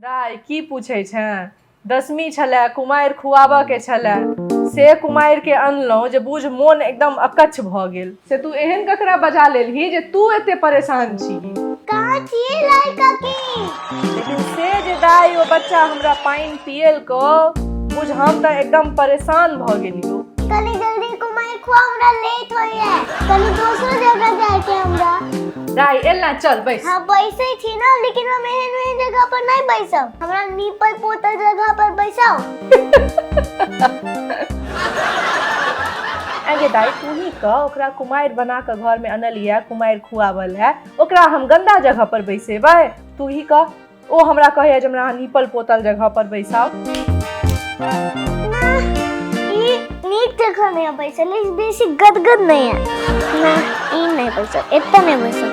दाइ की पूछे छै, दसमी छलै, कुमारि खुआबऽ के छलै, से कुमारि के अनलहुँ जे बुझ मोन एकदम अकच्छ भऽ गेल। से तू एहन ककरा बजा लेलही जे तू एते परेशान छी। कहाँ छियै लड़का की? लेकिन से जे दाइ ओ बच्चा हमरा पानि पियल को, बुझ हम तऽ एकदम परेशान भऽ गेलियो। कनी जल्दी कुमारि खुआ, हमरा लेट होइए। कनी दोसर जगह जाके हमरा। दाइ एला, चल बैस। हाँ बैसे छी ना, लेकिन हम एहन जगह पर नहीं बैसब। हमरा नीपल पोतल जगह पर बैसाओ। आगे दाइ तू ही कह, ओकरा कुमारि बना के घर में अनलिया, कुमारि खुआवल है, ओकरा हम गंदा जगह पर बैसेबै? तू ही कह। ओ हमरा कहे जे हमरा नीपल पोतल जगह पर बैसाओ। नीक जगह नहीं बैसल, बेसी गदगद नहीं है ना, ई नहीं बैसल, इतना नहीं बैसल।